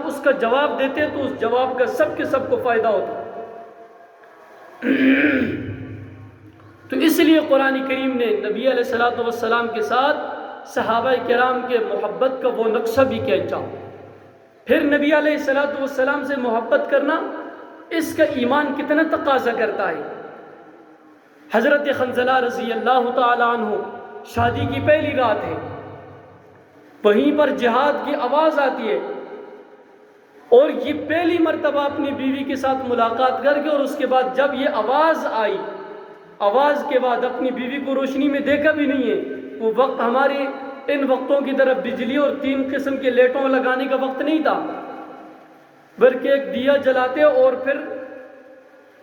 اس کا جواب دیتے تو اس جواب کا سب کے سب کو فائدہ ہوتا۔ تو اس لیے قرآن کریم نے نبی علیہ الصلوۃ والسلام کے ساتھ صحابہ کرام کے محبت کا وہ نقشہ بھی کھینچا۔ پھر نبی علیہ الصلوۃ والسلام سے محبت کرنا اس کا ایمان کتنا تقاضا کرتا ہے۔ حضرت حنظلہ رضی اللہ تعالی عنہ شادی کی پہلی رات ہے، وہیں پر جہاد کی آواز آتی ہے، اور یہ پہلی مرتبہ اپنی بیوی کے ساتھ ملاقات کر کے، اور اس کے بعد جب یہ آواز آئی، آواز کے بعد اپنی بیوی کو روشنی میں دیکھا بھی نہیں ہے۔ وہ وقت ہمارے ان وقتوں کی طرف بجلی اور 3 قسم کے لیٹوں لگانے کا وقت نہیں تھا، بلکہ ایک دیا جلاتے اور پھر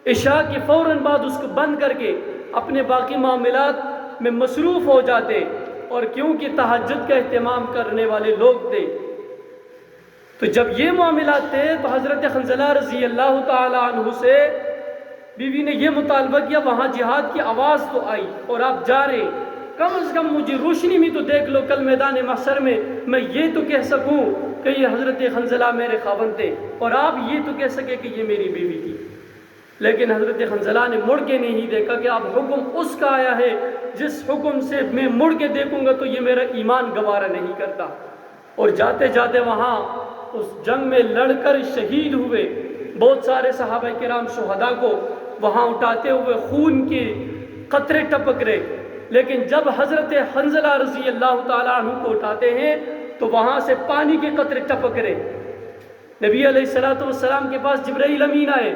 عشاء کے فوراً بعد اس کو بند کر کے اپنے باقی معاملات میں مصروف ہو جاتے، اور کیونکہ تہجد کا اہتمام کرنے والے لوگ تھے، تو جب یہ معاملات تھے تو حضرت حنظلہ رضی اللہ تعالی عنہ سے بیوی نے یہ مطالبہ کیا، وہاں جہاد کی آواز تو آئی اور آپ جا رہے، کم از کم مجھے روشنی میں تو دیکھ لو، کل میدان محشر میں یہ تو کہہ سکوں کہ یہ حضرت حنظلہ میرے خاوند تھے، اور آپ یہ تو کہہ سکے کہ یہ میری بیوی تھی۔ لیکن حضرت حنظلہ نے مڑ کے نہیں دیکھا کہ اب حکم اس کا آیا ہے جس حکم سے میں مڑ کے دیکھوں گا تو یہ میرا ایمان گوارا نہیں کرتا، اور جاتے جاتے وہاں اس جنگ میں لڑ کر شہید ہوئے بہت سارے صحابہ کرام شہداء کو وہاں اٹھاتے ہوئے خون کے قطرے ٹپک رہے، لیکن جب حضرت حنظلہ رضی اللہ تعالیٰ عنہ کو اٹھاتے ہیں تو وہاں سے پانی کے قطرے ٹپک رہے۔ نبی علیہ الصلوۃ والسلام کے پاس جبرائیل امین آئے،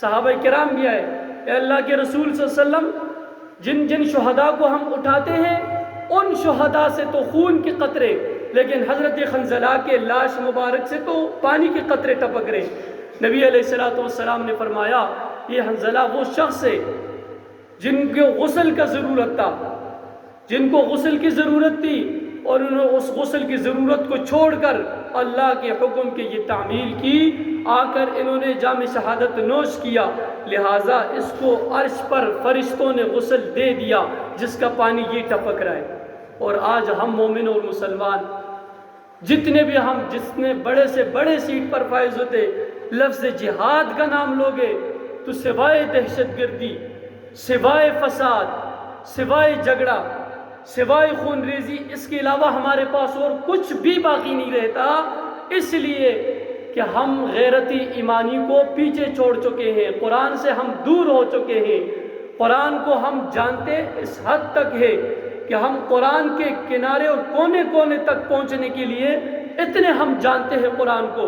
صحابہ کرام بھی آئے، اے اللہ کے رسول صلی اللہ علیہ وسلم، جن جن شہداء کو ہم اٹھاتے ہیں ان شہداء سے تو خون کے قطرے، لیکن حضرت حنظلہ کے لاش مبارک سے تو پانی کے قطرے ٹپک رہے۔ نبی علیہ الصلوۃ والسلام نے فرمایا یہ حنظلہ وہ شخص ہے جن کو غسل کا ضرورت تھا، جن کو غسل کی ضرورت تھی، اور انہوں نے اس غسل کی ضرورت کو چھوڑ کر اللہ کے حکم کی یہ تعمیل کی، آ کر انہوں نے جام شہادت نوش کیا، لہٰذا اس کو عرش پر فرشتوں نے غسل دے دیا جس کا پانی یہ ٹپک رہا ہے۔ اور آج ہم مومن اور مسلمان جتنے بھی ہم جتنے بڑے سے بڑے سیٹ پر فائز ہوتے، لفظ جہاد کا نام لوگے تو سوائے دہشت گردی، سوائے فساد، سوائے جھگڑا، سوائے خون ریزی، اس کے علاوہ ہمارے پاس اور کچھ بھی باقی نہیں رہتا، اس لیے کہ ہم غیرتی ایمانی کو پیچھے چھوڑ چکے ہیں، قرآن سے ہم دور ہو چکے ہیں۔ قرآن کو ہم جانتے اس حد تک ہے کہ ہم قرآن کے کنارے اور کونے کونے تک پہنچنے کے لیے اتنے ہم جانتے ہیں قرآن کو